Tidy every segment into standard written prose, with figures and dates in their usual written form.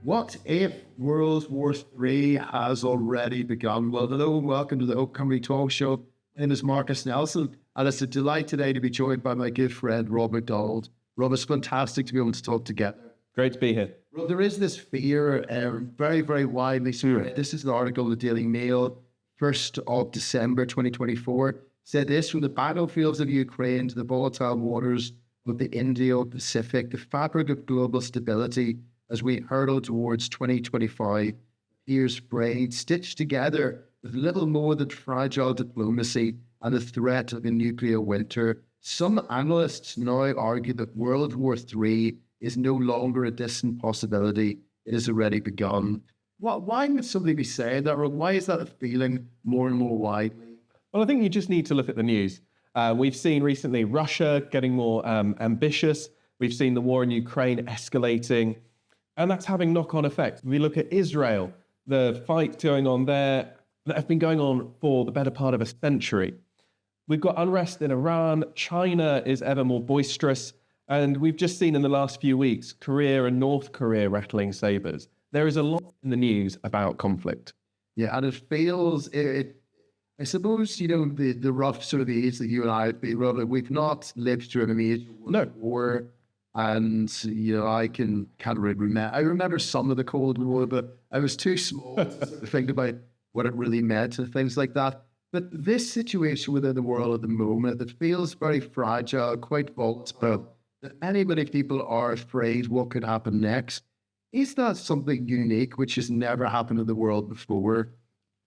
What if World War III has already begun? Well, hello and welcome to the Hope Cymru Talk Show. My name is Marcus Nelson, and it's a delight today to be joined by my good friend, Rob McDonald. Rob, it's fantastic to be able to talk together. Great to be here. Well, there is this fear, very, very widely spread. This is an article in the Daily Mail, 1st of December 2024, said this: from the battlefields of Ukraine to the volatile waters of the Indo-Pacific, the fabric of global stability as we hurtle towards 2025 appears frayed, stitched together with little more than fragile diplomacy and the threat of a nuclear winter. Some analysts now argue that World War III is no longer a distant possibility. It has already begun. Why would somebody be saying that, or why is that a feeling more and more widely? Well, I think you just need to look at the news. We've seen recently Russia getting more ambitious. We've seen the war in Ukraine escalating, and that's having knock-on effects. We look at Israel, the fights going on there that have been going on for the better part of a century. We've got unrest in Iran. China is ever more boisterous. And we've just seen in the last few weeks, Korea and North Korea rattling sabers. There is a lot in the news about conflict. Yeah, and it feels, I suppose, the rough sort of age that you and I have been, Robert, we've not lived through a major war. And, I can't really remember. I remember some of the Cold War, but I was too small to sort of think about what it really meant and things like that. But this situation within the world at the moment, it feels very fragile, quite volatile, that many people are afraid what could happen next. Is that something unique which has never happened in the world before?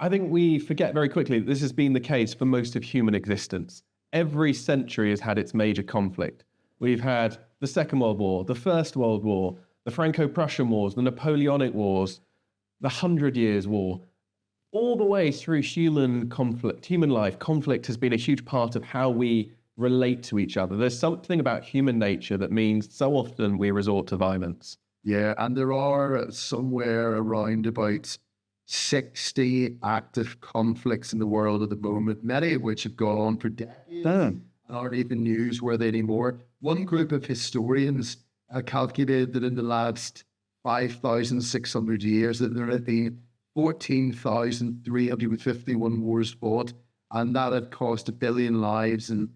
I think we forget very quickly that this has been the case for most of human existence. Every century has had its major conflict. We've had the Second World War, the First World War, the Franco-Prussian Wars, the Napoleonic Wars, the 100 Years' War. All the way through human life, conflict has been a huge part of how we relate to each other. There's something about human nature that means so often we resort to violence. Yeah, and there are somewhere around about 60 active conflicts in the world at the moment, many of which have gone on for decades and aren't even newsworthy anymore. One group of historians calculated that in the last 5,600 years that there had been 14,351 wars fought, and that had cost 1 billion lives and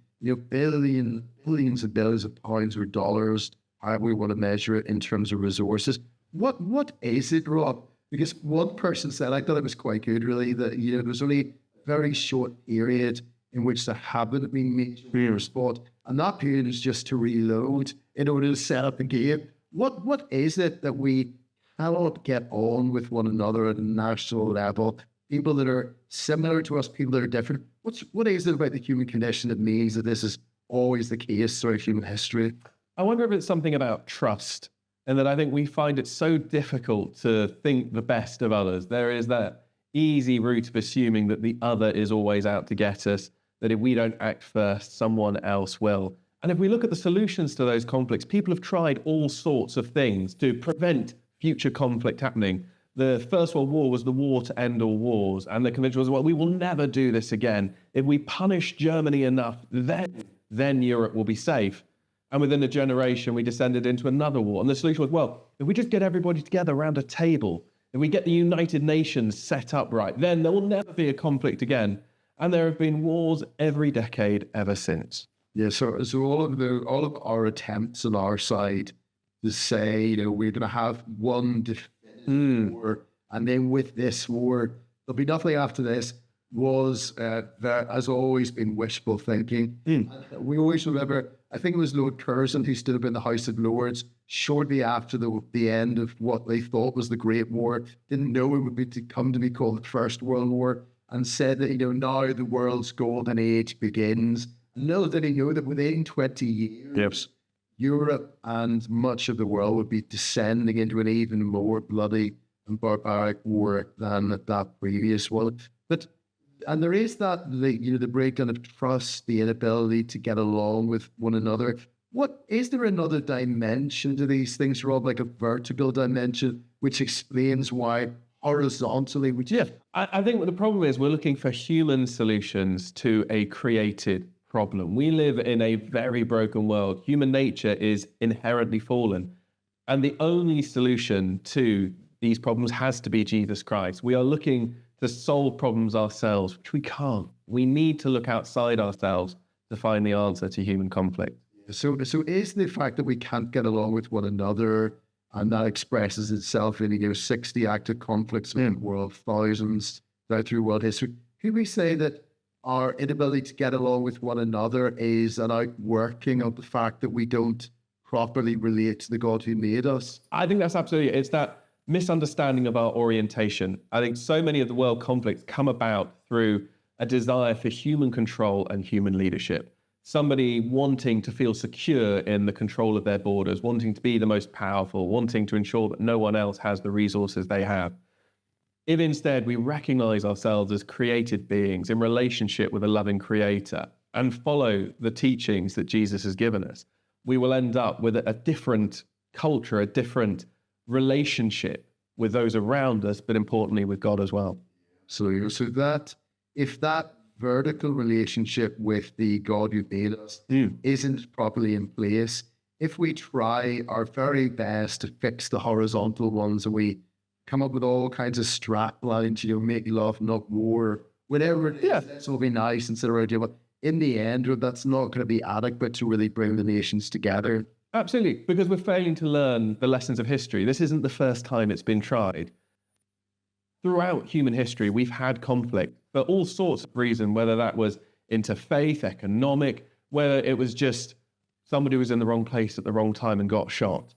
billions and billions of pounds or dollars, however we want to measure it in terms of resources. What is it, Rob? Because one person said, I thought it was quite good, really, that there was only a very short period in which there haven't been major wars fought, and that period is just to reload in order to set up a game. What is it that we cannot get on with one another at a national level? People that are similar to us, people that are different. What is it about the human condition that means that this is always the case throughout human history? I wonder if it's something about trust, and that I think we find it so difficult to think the best of others. There is that easy route of assuming that the other is always out to get us, that if we don't act first, someone else will. And if we look at the solutions to those conflicts, people have tried all sorts of things to prevent future conflict happening. The First World War was the war to end all wars, and the convention was, well, we will never do this again. If we punish Germany enough, then Europe will be safe. And within a generation, we descended into another war. And the solution was, well, if we just get everybody together around a table, if we get the United Nations set up right, then there will never be a conflict again. And there have been wars every decade ever since. Yeah, so all of our attempts on our side to say, we're going to have one definitive war, and then with this war, there'll be nothing after this, there has always been wishful thinking. We always remember, I think it was Lord Curzon who stood up in the House of Lords shortly after the end of what they thought was the Great War, didn't know it would come to be called the First World War, and said that, now the world's golden age begins. Little did he know that within 20 years, Europe and much of the world would be descending into an even more bloody and barbaric war than that previous one. And there is that, the breakdown of trust, the inability to get along with one another. Is there another dimension to these things, Rob, like a vertical dimension, which explains why horizontally we Yeah, I think what the problem is, we're looking for human solutions to a created problem. We live in a very broken world. Human nature is inherently fallen. And the only solution to these problems has to be Jesus Christ. We are looking to solve problems ourselves, which we can't. We need to look outside ourselves to find the answer to human conflict. So is the fact that we can't get along with one another, and that expresses itself in 60 active conflicts in the world, thousands through world history. Could we say that our inability to get along with one another is an outworking of the fact that we don't properly relate to the God who made us? I think that's absolutely, it's that misunderstanding of our orientation. I think so many of the world conflicts come about through a desire for human control and human leadership. Somebody wanting to feel secure in the control of their borders, wanting to be the most powerful, wanting to ensure that no one else has the resources they have. If instead we recognize ourselves as created beings in relationship with a loving creator and follow the teachings that Jesus has given us, we will end up with a different culture, a different relationship with those around us, but importantly with God as well. So that if that vertical relationship with the God who made us isn't properly in place, if we try our very best to fix the horizontal ones and we come up with all kinds of strap lines, make love, not war, whatever it is, this will be nice instead of but in the end, that's not going to be adequate to really bring the nations together. Absolutely, because we're failing to learn the lessons of history. This isn't the first time it's been tried. Throughout human history, we've had conflict for all sorts of reasons, whether that was interfaith, economic, whether it was just somebody was in the wrong place at the wrong time and got shot.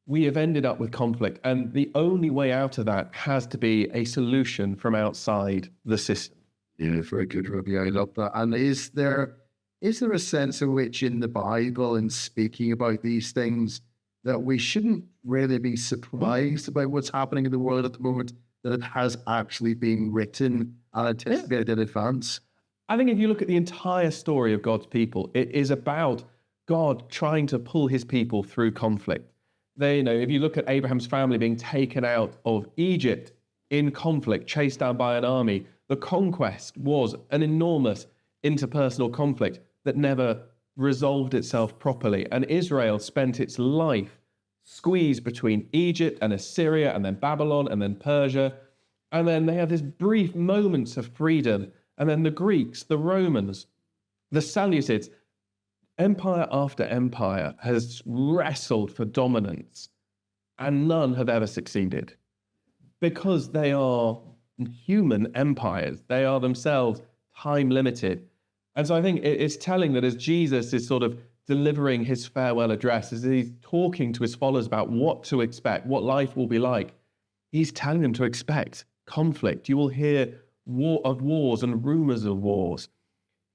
We have ended up with conflict, and the only way out of that has to be a solution from outside the system. Yeah, very good, Robbie. I love that. And is there a sense in which in the Bible, in speaking about these things, that we shouldn't really be surprised about what's happening in the world at the moment, that it has actually been written and anticipated in advance? I think if you look at the entire story of God's people, it is about God trying to pull his people through conflict. If you look at Abraham's family being taken out of Egypt in conflict, chased down by an army, the conquest was an enormous interpersonal conflict that never resolved itself properly. And Israel spent its life squeezed between Egypt and Assyria and then Babylon and then Persia. And then they have these brief moments of freedom. And then the Greeks, the Romans, the Seleucids, empire after empire has wrestled for dominance, and none have ever succeeded because they are human empires. They are themselves time limited. And so I think it's telling that as Jesus is sort of delivering his farewell address, as he's talking to his followers about what to expect, what life will be like, he's telling them to expect conflict. You will hear of wars and rumors of wars.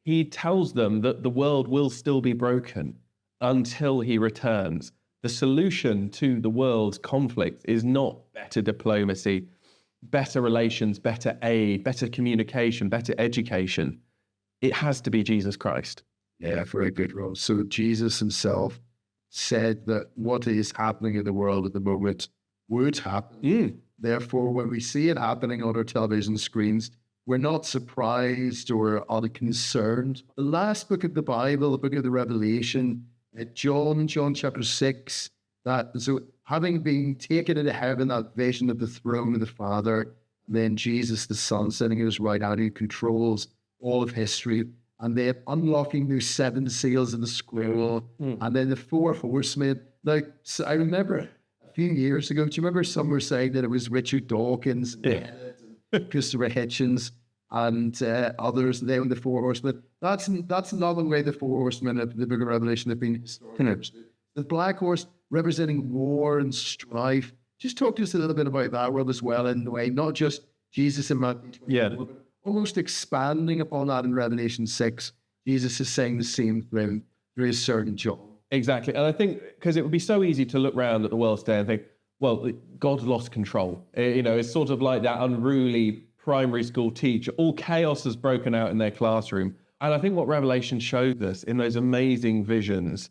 He tells them that the world will still be broken until he returns. The solution to the world's conflict is not better diplomacy, better relations, better aid, better communication, better education. It has to be Jesus Christ. Yeah, very good, Rob. So Jesus himself said that what is happening in the world at the moment would happen. Therefore, when we see it happening on our television screens, we're not surprised or unconcerned. The last book of the Bible, the book of the Revelation, John chapter 6, so having been taken into heaven, that vision of the throne of the Father, then Jesus the Son sitting at his right hand, who controls all of history, and then unlocking those 7 seals of the scroll, and then the 4 horsemen. Now, so I remember a few years ago, do you remember some were saying that it was Richard Dawkins, and Christopher Hitchens, and others, they were the 4 horsemen? That's not the way the 4 horsemen of the book of Revelation have been historically. The black horse representing war and strife. Just talk to us a little bit about that, Rob, as well, in the way, not just Jesus and Matthew 24, but almost expanding upon that in Revelation 6. Jesus is saying the same thing through his servant John. Exactly. And I think, because it would be so easy to look around at the world today and think, well, God's lost control. It's sort of like that unruly primary school teacher. All chaos has broken out in their classroom. And I think what Revelation showed us in those amazing visions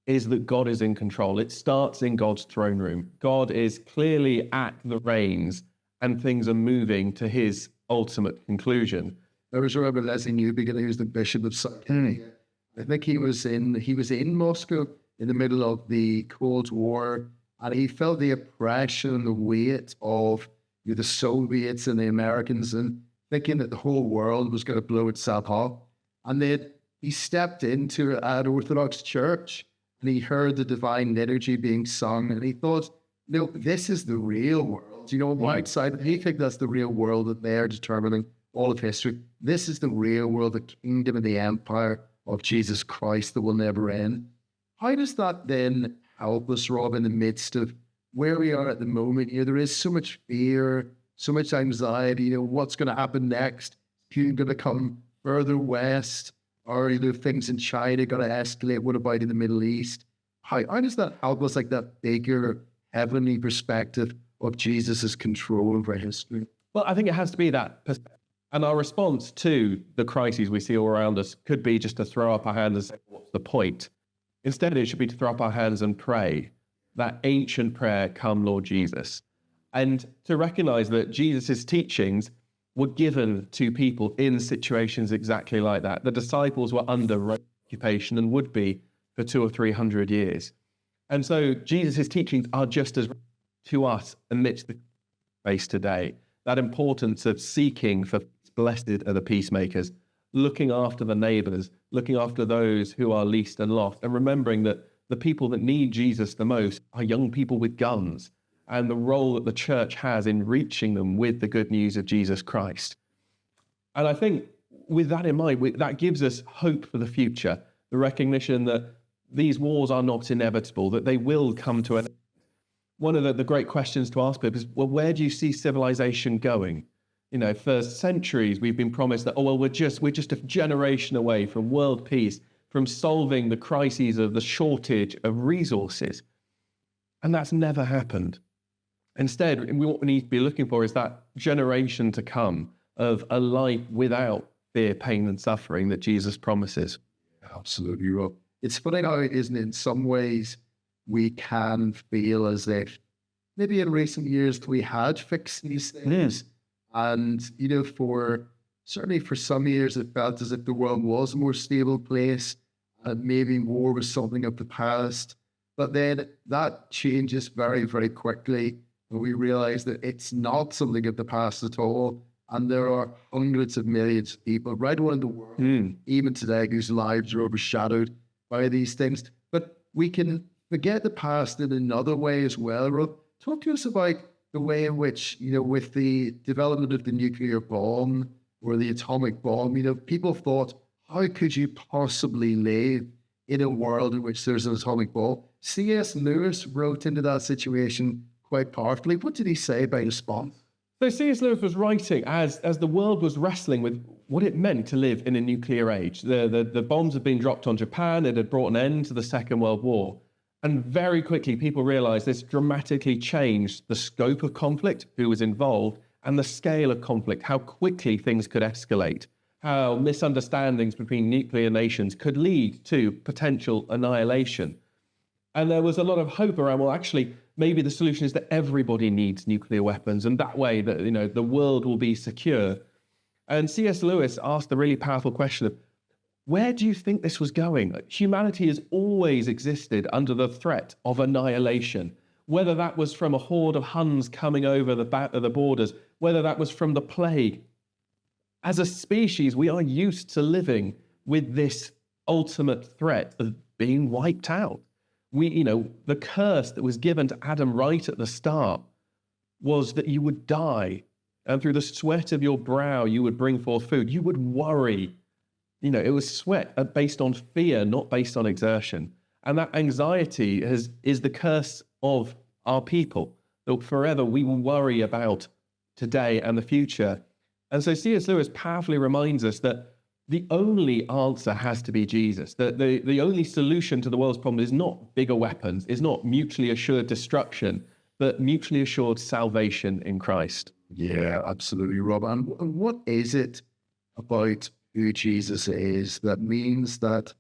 is that God is in control. It starts in God's throne room. God is clearly at the reins and things are moving to his ultimate conclusion. There was Robert Leslie Newbegin, who was the Bishop of Siberia. I think he was in Moscow in the middle of the Cold War, and he felt the oppression and the weight of the Soviets and the Americans, and thinking that the whole world was going to blow itself up. And then he stepped into an Orthodox church, and he heard the divine liturgy being sung, and he thought, no, this is the real world. Outside, he think that's the real world that they're determining all of history. This is the real world, the kingdom and the empire of Jesus Christ that will never end. How does that then help us, Rob, in the midst of where we are at the moment here? There is so much fear, so much anxiety. What's going to happen next? Putin going to come further west? Or things in China going to escalate? What about in the Middle East? How does that help us, like that bigger heavenly perspective of Jesus' control over history? Well, I think it has to be that perspective. And our response to the crises we see all around us could be just to throw up our hands and say, what's the point? Instead, it should be to throw up our hands and pray that ancient prayer, come Lord Jesus. And to recognize that Jesus' teachings were given to people in situations exactly like that. The disciples were under Roman occupation and would be for 200 or 300 years. And so Jesus' teachings are just as to us amidst the space today. That importance of seeking for blessed are the peacemakers, looking after the neighbors, looking after those who are least and lost, and remembering that the people that need Jesus the most are young people with guns, and the role that the church has in reaching them with the good news of Jesus Christ. And I think with that in mind, that gives us hope for the future, the recognition that these wars are not inevitable, that they will come to an end. One of the great questions to ask people is, well, where do you see civilization going? For centuries, we've been promised that, we're just a generation away from world peace, from solving the crises of the shortage of resources. And that's never happened. Instead, what we need to be looking for is that generation to come of a life without fear, pain, and suffering that Jesus promises. Absolutely, Rob. It's funny how, isn't it, in some ways, we can feel as if maybe in recent years we had fixed these things. And, certainly for some years, it felt as if the world was a more stable place, and maybe war was something of the past. But then that changes very, very quickly. And we realize that it's not something of the past at all. And there are hundreds of millions of people right around the world, even today, whose lives are overshadowed by these things. But we can forget the past in another way as well, Rob. Talk to us about the way in which, with the development of the nuclear bomb or the atomic bomb, people thought, how could you possibly live in a world in which there's an atomic bomb? C.S. Lewis wrote into that situation quite powerfully. What did he say about response? So C.S. Lewis was writing as the world was wrestling with what it meant to live in a nuclear age. The bombs had been dropped on Japan. It had brought an end to the Second World War. And very quickly, people realized this dramatically changed the scope of conflict, who was involved, and the scale of conflict, how quickly things could escalate, how misunderstandings between nuclear nations could lead to potential annihilation. And there was a lot of hope around, well, actually, maybe the solution is that everybody needs nuclear weapons, and that way that the world will be secure. And C.S. Lewis asked the really powerful question of, where do you think this was going? Humanity has always existed under the threat of annihilation, whether that was from a horde of Huns coming over the borders, whether that was from the plague. As a species, we are used to living with this ultimate threat of being wiped out. The curse that was given to Adam right at the start was that you would die, and through the sweat of your brow, you would bring forth food. You would worry. It was sweat based on fear, not based on exertion. And that anxiety is the curse of our people. That forever we will worry about today and the future. And so C.S. Lewis powerfully reminds us that the only answer has to be Jesus. That the only solution to the world's problem is not bigger weapons, is not mutually assured destruction, but mutually assured salvation in Christ. Yeah, absolutely, Rob. And what is it about who Jesus is that means that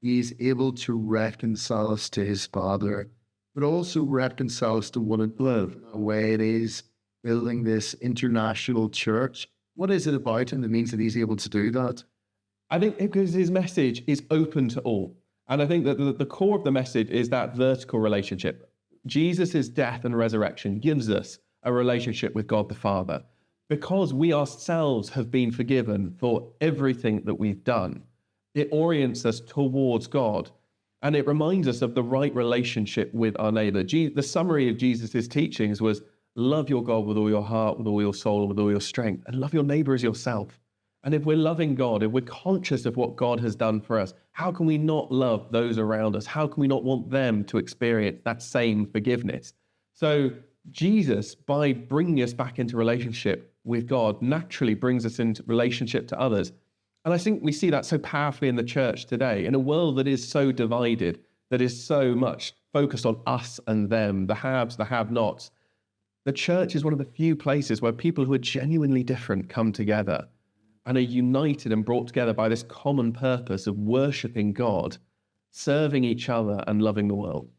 he's able to reconcile us to his Father, but also reconcile us to one another in a way it is building this international church? What is it about him that means that he's able to do that? I think because his message is open to all. And I think that the core of the message is that vertical relationship. Jesus' death and resurrection gives us a relationship with God the Father. Because we ourselves have been forgiven for everything that we've done, it orients us towards God, and it reminds us of the right relationship with our neighbor. The summary of Jesus' teachings was, love your God with all your heart, with all your soul, with all your strength, and love your neighbor as yourself. And if we're loving God, if we're conscious of what God has done for us, how can we not love those around us? How can we not want them to experience that same forgiveness? So Jesus, by bringing us back into relationship with God, naturally brings us into relationship to others. And I think we see that so powerfully in the church today, in a world that is so divided, that is so much focused on us and them, the haves, the have-nots. The church is one of the few places where people who are genuinely different come together and are united and brought together by this common purpose of worshiping God, serving each other, and loving the world.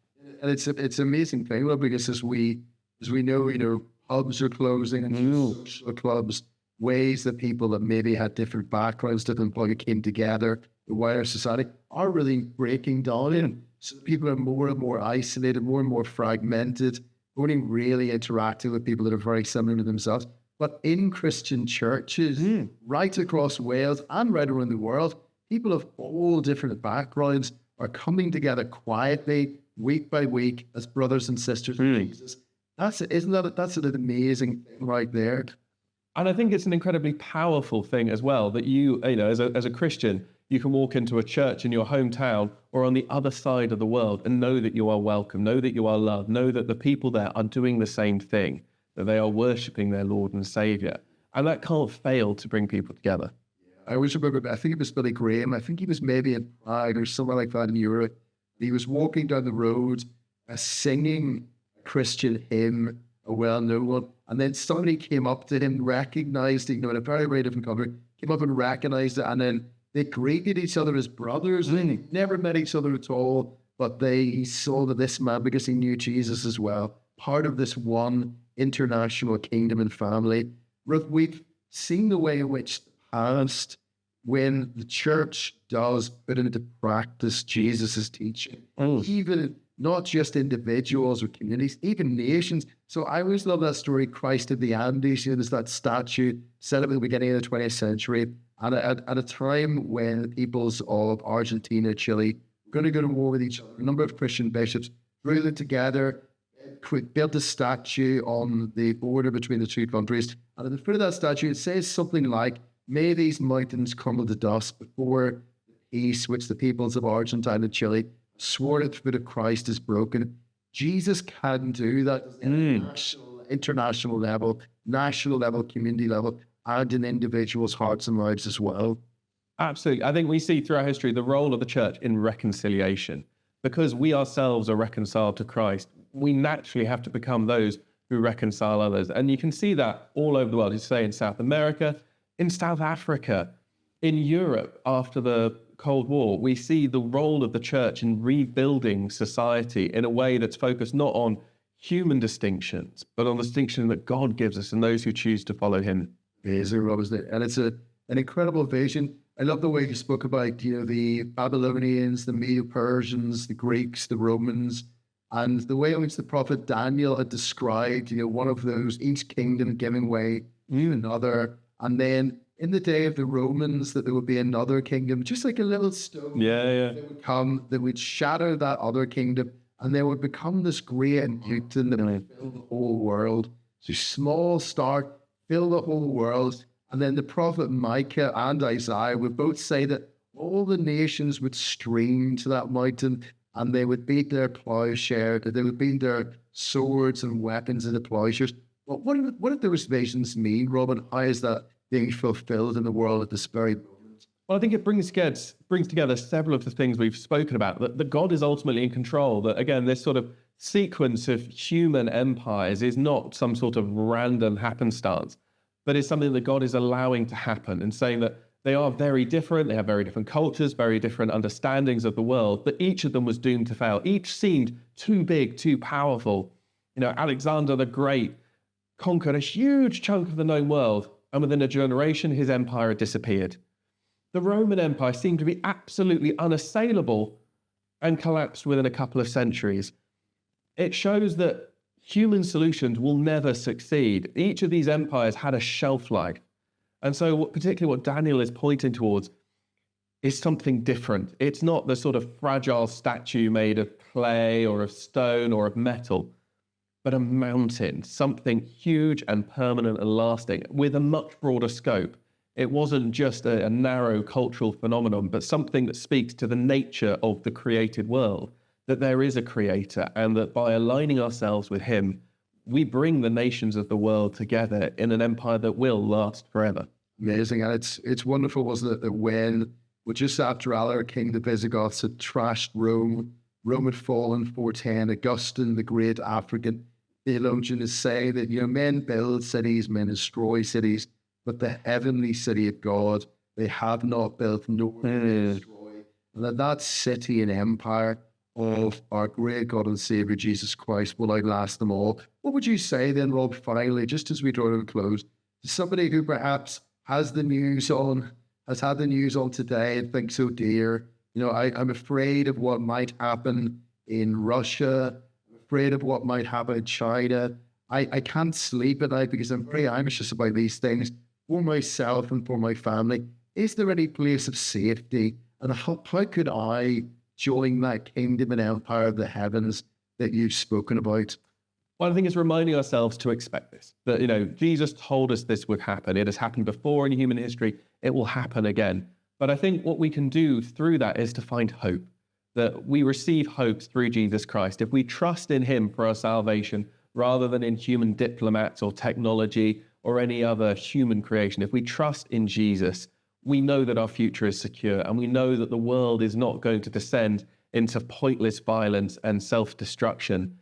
And it's an amazing thing, well, because as we know, pubs are closing and social clubs, ways that people that maybe had different backgrounds, different people came together, the wider society, are really breaking down. And so people are more and more isolated, more and more fragmented, only really interacting with people that are very similar to themselves. But in Christian churches, right across Wales and right around the world, people of all different backgrounds are coming together quietly, week by week, as brothers and sisters in Jesus. That's an amazing thing right there. And I think it's an incredibly powerful thing as well, that you know, as a Christian, you can walk into a church in your hometown or on the other side of the world and know that you are welcome, know that you are loved, know that the people there are doing the same thing, that they are worshipping their Lord and Savior. And that can't fail to bring people together. I always remember, I think it was Billy Graham, I think he was maybe in Prague or somewhere like that in Europe. He was walking down the road, singing a Christian hymn, a well-known one, and then somebody came up to him, recognized it, in a very, very different country, came up and recognized it, and then they greeted each other as brothers. They never met each other at all, but he saw that this man, because he knew Jesus as well, part of this one international kingdom and family. We've seen the way in which the past, when the church does put into practice Jesus' teaching, even not just individuals or communities, even nations. So I always love that story, Christ of the Andes. There's that statue set up at the beginning of the 20th century, and at a time when the peoples of Argentina, Chile, were going to go to war with each other. A number of Christian bishops drew them together, built a statue on the border between the two countries. And at the foot of that statue, it says something like, "May these mountains crumble to dust before the peace which the peoples of Argentina and Chile swore at the foot of Christ is broken." Jesus can do that at international level, national level, community level, and in individuals' hearts and lives as well. Absolutely. I think we see throughout history the role of the church in reconciliation. Because we ourselves are reconciled to Christ, we naturally have to become those who reconcile others. And you can see that all over the world. You say in South America, in South Africa, in Europe after the Cold War, we see the role of the church in rebuilding society in a way that's focused not on human distinctions, but on the distinction that God gives us and those who choose to follow him. And it's an incredible vision. I love the way you spoke about, the Babylonians, the Medo-Persians, the Greeks, the Romans, and the way in which the prophet Daniel had described, one of those, each kingdom giving way to another. And then in the day of the Romans, that there would be another kingdom, just like a little stone that would come, that would shatter that other kingdom, and there would become this great mountain that would fill the whole world. So small start, fill the whole world. And then the prophet Micah and Isaiah would both say that all the nations would stream to that mountain, and they would beat their plowshare, that they would beat their swords and weapons into plowshares. Well, what did those visions mean, Robin? How is that being fulfilled in the world at this very moment? Well, I think it brings together several of the things we've spoken about, that God is ultimately in control, that, again, this sort of sequence of human empires is not some sort of random happenstance, but is something that God is allowing to happen, and saying that they are very different, they have very different cultures, very different understandings of the world, but each of them was doomed to fail. Each seemed too big, too powerful. Alexander the Great conquered a huge chunk of the known world, and within a generation, his empire had disappeared. The Roman Empire seemed to be absolutely unassailable and collapsed within a couple of centuries. it shows that human solutions will never succeed. Each of these empires had a shelf life. And so particularly what Daniel is pointing towards is something different. It's not the sort of fragile statue made of clay or of stone or of metal, but a mountain, something huge and permanent and lasting with a much broader scope. It wasn't just a narrow cultural phenomenon, but something that speaks to the nature of the created world, that there is a creator, and that by aligning ourselves with him, we bring the nations of the world together in an empire that will last forever. Amazing. And it's wonderful, wasn't it, that when, well, just after Alaric King, the Visigoths had trashed Rome, Rome had fallen 410, Augustine, the great African theologian, is saying that, men build cities, men destroy cities, but the heavenly city of God, they have not built, nor will they destroy. And that city and empire of our great God and Savior Jesus Christ will outlast them all. What would you say then, Rob, finally, just as we draw to a close, to somebody who perhaps has had the news on today and thinks, oh dear, I'm afraid of what might happen in Russia, I'm afraid of what might happen in China. I can't sleep at night because I'm very anxious about these things for myself and for my family. Is there any place of safety? And how could I join that kingdom and empire of the heavens that you've spoken about? Well, I think it's reminding ourselves to expect this, that, Jesus told us this would happen. It has happened before in human history. It will happen again. But I think what we can do through that is to find hope, that we receive hope through Jesus Christ. If we trust in him for our salvation, rather than in human diplomats or technology or any other human creation, if we trust in Jesus, we know that our future is secure, and we know that the world is not going to descend into pointless violence and self-destruction,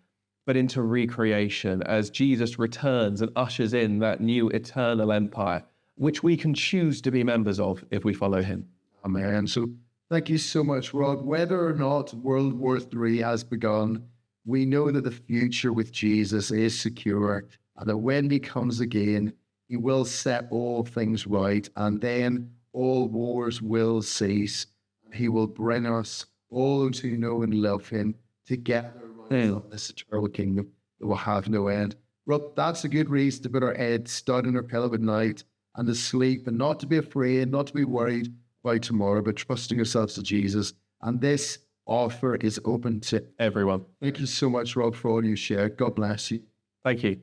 but into recreation as Jesus returns and ushers in that new eternal empire, which we can choose to be members of if we follow him. Amen. So thank you so much, Rod. Whether or not World War III has begun, we know that the future with Jesus is secure, and that when he comes again, he will set all things right, and then all wars will cease. He will bring us, all those who know and love him, together in this eternal kingdom that will have no end. Rob, that's a good reason to put our heads down in our pillow at night and to sleep, and not to be afraid, not to be worried about tomorrow, but trusting ourselves to Jesus. And this offer is open to Everyone. Thank you so much, Rob, for all you shared. God bless you. Thank you.